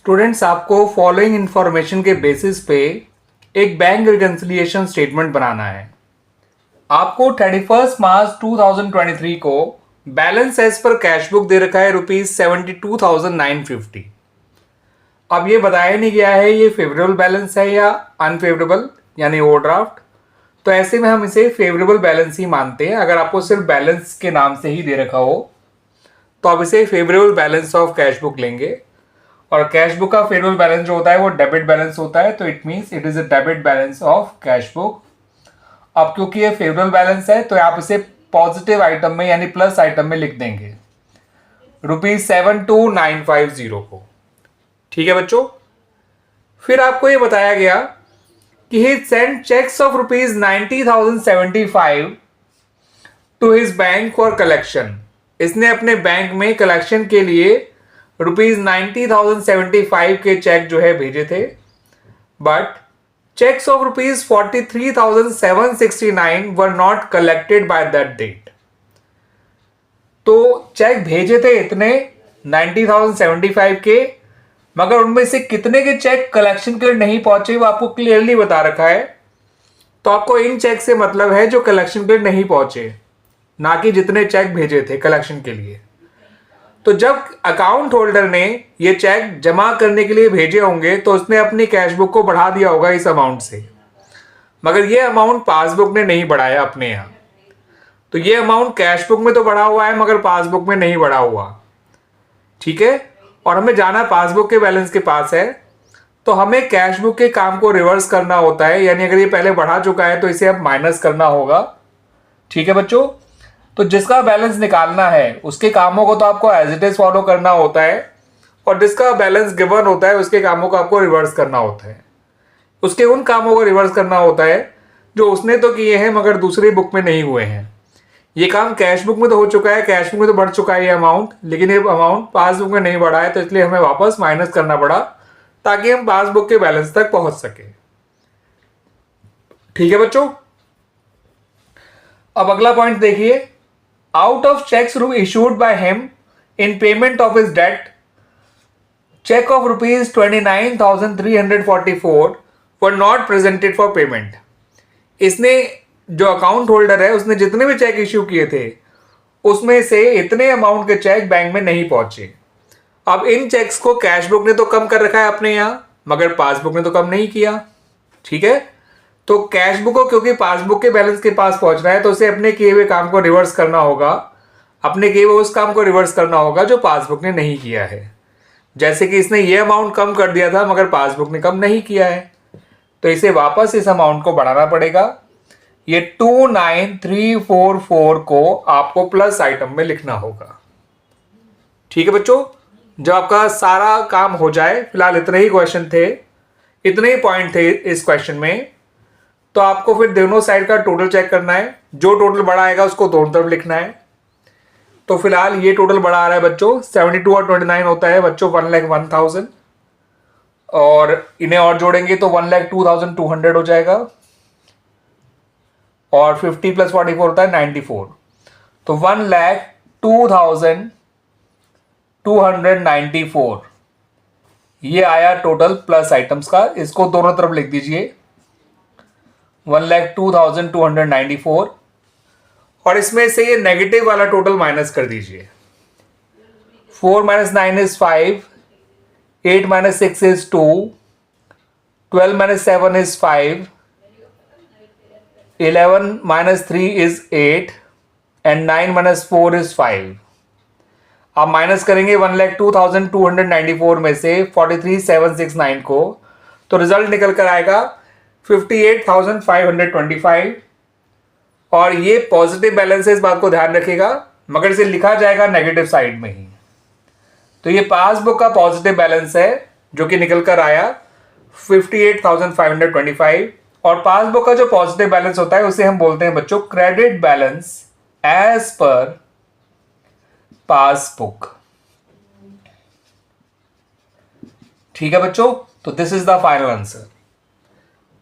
Students, आपको following information के basis पे एक बैंक रिकंसिलिएशन स्टेटमेंट बनाना है। आपको 31 मार्च 2023 को balance as per cash book दे रखा है ₹72,950। अब ये बताया नहीं गया है ये फेवरेबल बैलेंस है या अनफेवरेबल यानी ओवरड्राफ्ट। तो ऐसे में हम इसे फेवरेबल बैलेंस ही मानते हैं। अगर आपको सिर्फ बैलेंस के नाम से ही दे रखा हो तो आप इसे favourable balance of cash book लेंगे। और कैश बुक का फेवरेबल बैलेंस जो होता है वो डेबिट बैलेंस होता है, तो it means it is a debit balance of cash book. अब क्योंकि ये फेवरेबल बैलेंस है तो आप इसे पॉजिटिव आइटम में यानी प्लस आइटम में लिख देंगे ₹72,950 को। ठीक है बच्चों। फिर आपको ये बताया गया कि he send cheques of ₹90,075 to his bank for collection. इसने अपने बैंक में कलेक्शन के लिए ₹90,075 के चेक जो है भेजे थे, but cheques of ₹43,769 were not collected by that date. तो चेक भेजे थे इतने 90,075 के, मगर उनमें से कितने के चेक कलेक्शन के लिए नहीं पहुंचे वो आपको क्लियरली बता रखा है। तो आपको इन चेक से मतलब है जो कलेक्शन के लिए नहीं पहुंचे, ना कि जितने चेक भेजे थे कलेक्शन के लिए। तो जब अकाउंट होल्डर ने ये चेक जमा करने के लिए भेजे होंगे तो उसने अपनी कैश बुक को बढ़ा दिया होगा इस अमाउंट से, मगर ये अमाउंट पासबुक ने नहीं बढ़ाया अपने यहाँ। तो ये अमाउंट कैश बुक में तो बढ़ा हुआ है मगर पासबुक में नहीं बढ़ा हुआ। ठीक है। और हमें जाना पासबुक के बैलेंस के पास है, तो हमें कैश बुक के काम को रिवर्स करना होता है, यानी अगर ये पहले बढ़ा चुका है तो इसे अब माइनस करना होगा। ठीक है बच्चों। तो जिसका बैलेंस निकालना है उसके कामों को तो आपको एज इट इज फॉलो करना होता है, और जिसका बैलेंस गिवन होता है उसके कामों को आपको रिवर्स करना होता है। उसके उन कामों को रिवर्स करना होता है जो उसने तो किए हैं मगर दूसरी बुक में नहीं हुए हैं। ये काम कैश बुक में तो हो चुका है, कैश बुक में तो बढ़ चुका है ये अमाउंट, लेकिन ये अमाउंट पासबुक में नहीं बढ़ा है, तो इसलिए हमें वापस माइनस करना पड़ा ताकि हम पासबुक के बैलेंस तक पहुंच सके। ठीक है बच्चों। अब अगला पॉइंट देखिए। Out of checks issued by him in payment of his debt, check of ₹29,344 were not presented for payment. इसने जो अकाउंट होल्डर है उसने जितने भी चेक इश्यू किए थे उसमें से इतने अमाउंट के चेक बैंक में नहीं पहुंचे। अब इन चेक्स को कैश बुक ने तो कम कर रखा है अपने यहाँ, मगर पासबुक ने तो कम नहीं किया। ठीक है। तो कैश बुक को क्योंकि पासबुक के बैलेंस के पास पहुंच रहा है तो उसे अपने किए हुए काम को रिवर्स करना होगा, अपने किए हुए उस काम को रिवर्स करना होगा जो पासबुक ने नहीं किया है। जैसे कि इसने ये अमाउंट कम कर दिया था मगर पासबुक ने कम नहीं किया है, तो इसे वापस इस अमाउंट को बढ़ाना पड़ेगा। ये 29,344 को आपको प्लस आइटम में लिखना होगा। ठीक है बच्चों। जब आपका सारा काम हो जाए, फिलहाल इतने ही क्वेश्चन थे, इतने ही पॉइंट थे इस क्वेश्चन में, तो आपको फिर दोनों साइड का टोटल चेक करना है। जो टोटल बड़ा आएगा उसको दोनों तरफ लिखना है। तो फिलहाल ये टोटल बड़ा आ रहा है बच्चों 72 और 29 होता है बच्चों 1,01,000, और इन्हें और जोड़ेंगे तो 1,02,200 हो जाएगा, और 50 + 44 होता है 94, तो 1,02,294 ये आया टोटल प्लस आइटम्स का। इसको दोनों तरफ लिख दीजिए 1,02,294, और इसमें से ये नेगेटिव वाला टोटल माइनस कर दीजिए। 4 - 9 is 5, 8 - 6 is 2, 12 - 7 is 5, 11 - 3 is 8, and 9 - 4 is 5। आप माइनस करेंगे 1,02,294 में से 43,769 को, तो रिजल्ट निकल कर आएगा 58,525। और ये पॉजिटिव बैलेंस है, इस बात को ध्यान रखिएगा, मगर इसे लिखा जाएगा नेगेटिव साइड में ही। तो ये पासबुक का पॉजिटिव बैलेंस है जो कि निकल कर आया 58,525। और पासबुक का जो पॉजिटिव बैलेंस होता है उसे हम बोलते हैं बच्चों credit balance as per passbook. ठीक है बच्चों। तो this is the final answer.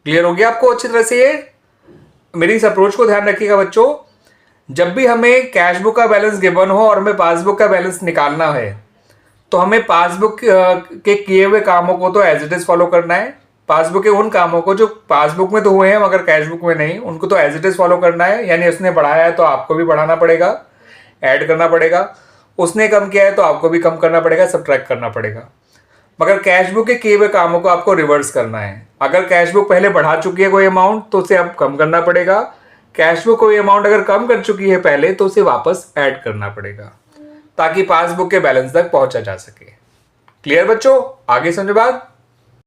Clear हो गया आपको अच्छी तरह से? ये मेरी इस अप्रोच को ध्यान रखिएगा बच्चों। जब भी हमें कैश बुक का बैलेंस गिवन हो और हमें पासबुक का बैलेंस निकालना है तो हमें पासबुक के किए हुए कामों को तो एज इट इज फॉलो करना है। पासबुक के उन कामों को जो पासबुक में तो हुए हैं मगर कैश बुक में नहीं, उनको तो एज इट इज फॉलो करना है। यानी उसने बढ़ाया है तो आपको भी बढ़ाना पड़ेगा, ऐड करना पड़ेगा। उसने कम किया है तो आपको भी कम करना पड़ेगा, सब्ट्रैक्ट करना पड़ेगा। मगर कैश बुक के किए हुए कामों को आपको रिवर्स करना है। अगर कैश बुक पहले बढ़ा चुकी है कोई अमाउंट तो उसे अब कम करना पड़ेगा। कैश बुक कोई अमाउंट अगर कम कर चुकी है पहले तो उसे वापस ऐड करना पड़ेगा, ताकि पासबुक के बैलेंस तक पहुंचा जा सके। क्लियर बच्चों? आगे समझे बात?